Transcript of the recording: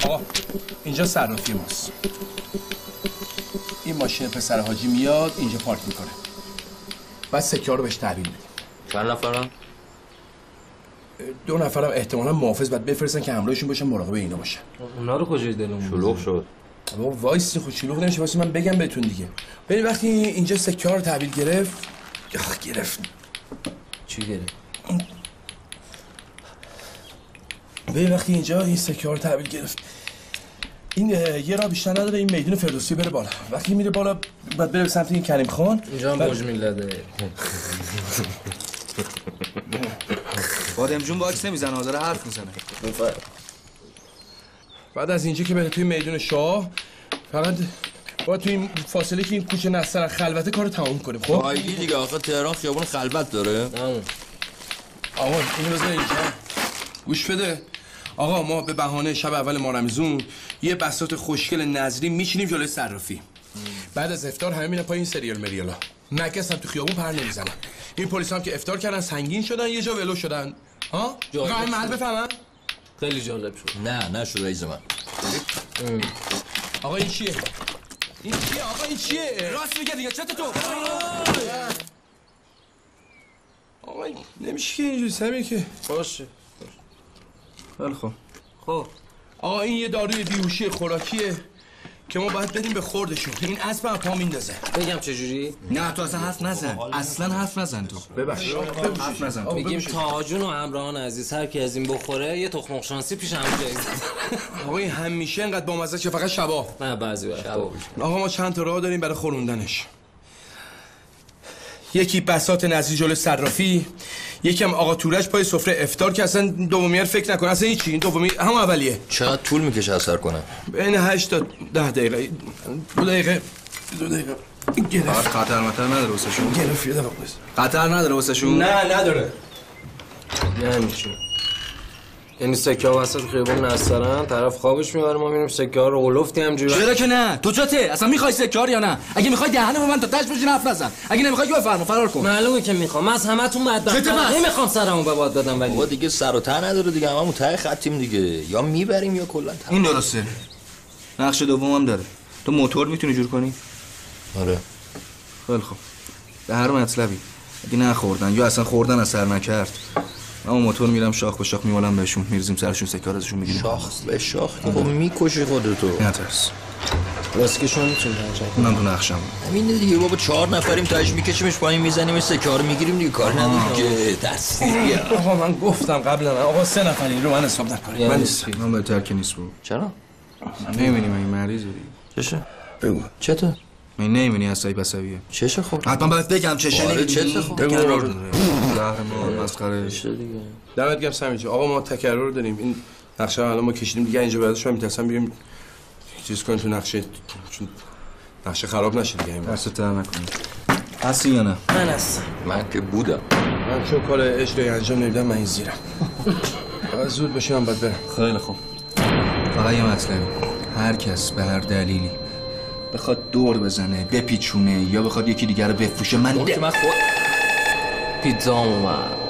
آقا اینجا صرافی ماست. این ماشین پسر حاجی میاد اینجا پارک میکنه. بعد سکه ها رو بهش تحویل میدیم. چند نفرن؟ 2 نفرم احتمالاً محافظ باید بفرستن که همراهشون باشن، مراقب اینا باشن. اونا رو کجای دلمون شلوغ شد. بابا وایسی خود شلوغ نمیشه، واسه من بگم بهتون دیگه. ببین وقتی اینجا سکه ها رو تحویل گرفت چی گرفت؟ ببین وقتی اینجا این سکه ها رو تحویل گرفت، این یه راه بیشتر نداره، این میدون فردوسی بره بالا. وقتی میره بالا بعد بره به سمت این کریم خان. اینجا هم برج میلاده. بادم جون واکس نمیزنه، داره حرف میزنه. بعد از اینجا که بره توی میدون شاه، فقط باید توی این فاصله که این کوچه نستر خلوته کارو تموم کنیم. خب آیدی دیگه آخه تهران خیابون خلوت داره. آقا اینو بذار اینجا. گوش بده. آقا ما به بهانه شب اول ماه رمضان یه بساط خوشگل نظری میشینیم جلوی صرافی. بعد از افطار همه میرن پای این سریال مریالا. مکس هم تو خیابون پر نمیزنن. این پلیس هم که افطار کردن سنگین شدن، یه جا ولو شدن. ها؟ قایم محل بفهمن؟ خیلی جالب شد. نه شد رئیس من. آقا این چیه؟ آقا این چیه؟ راست میگه دیگه، چته تو؟ آقا نمیشه که اینجوری سمی که. باشه. خیلی خب. آقا این یه داروی بیهوشی خوراکیه که ما باید بدیم به خوردشون. این اسب هم پا میندازه. بگم چجوری؟ نه تو اصلا حرف نزن. اصلا حرف نزن تو. ببخشید. حرف نزن. میگیم تاجون و همراهان عزیز هر کی از این بخوره یه تخم مرغ شانسی پیش هم جایزه. آقا این همیشه اینقدر بامزه که فقط شبا. نه بعضی وقتا. آقا ما چند تا راه داریم برای خوروندنش. یکی بساط نظری جلوی صرافی، یکم آقا تورج پای سفره افطار که اصلا دومیه فکر نکن. اصلا هیچی، این دومی هم اولیه. چقدر طول میکشه اثر کنه؟ بین 8 تا 10 دقیقه. 2 دقیقه فقط خطر مطر نداره واسه شون. گرفت یه دقیقه. خطر نداره واسه شون. نه نداره. یعنی چی؟ یعنی سکه ها وسط خیابون نسترن، طرف خوابش میبره، ما میریم سکه ها رو قلفتی همجوری. چرا که نه؟ تو چته؟ اصلا میخوای سکه ها یا نه؟ اگه میخوای دهنه من تا تاش بشین حرف نزن. اگه نمیخوای که بفرما فرار کن. معلومه که میخوام. من از همتون بدبختم. نمیخوام سرمو به باد بدم ولی. بابا دیگه سر و ته نداره دیگه، هممون ته خطیم دیگه. یا میبریم یا کلا این درسته. نقش دومم داره. تو موتور میتونی جور کنی؟ آره. خیلی خوب. به هر مطلبی. اگه نخوردن یا اصلا خوردن اثر نکرد، اما موتور میرم شاخ به شاخ میمالم بهشون، میریزیم سرشون سکار ازشون میگیریم. شاخ به شاخ خب میکشی خودتو. نترس. واسکشون میتونی تنجا. اونم تو نقشم. همین دیگه بابا، 4 نفریم تاش میکشیمش پایین میزنیم سکه رو میگیریم دیگه، کار نداره که دستی. آقا من گفتم قبلا آقا 3 نفری رو من حساب نکنید. من نیستم. من بهتر که نیست بود. چرا؟ نمیبینی من مریضی دیگه. چشه؟ بگو. چته؟ من نمیبینی عصبی بسویه. چشه خب؟ حتما باید بگم چشه آره نمیبینی. چته خب؟ تکرار داره. زهر مسخره. دیگه. دمت گرم سمی جون. آقا ما تکرار داریم. این نقشه الان ما کشیدیم دیگه، اینجا بعدش من میترسم بیام چیز کنیم تو نقشه، چون نقشه خراب نشه دیگه. این دست تر نکنی. هستی یا نه؟ من هستم. من که بودم. من چون کار اجرایی انجام نمیدم من این زیرم. زود بشینم بعد برم. خیلی خوب. فقط یه مطلبی. هر کس به هر دلیلی بخواد دور بزنه، بپیچونه یا بخواد یکی دیگر رو بفروشه، من پیتزا اومد.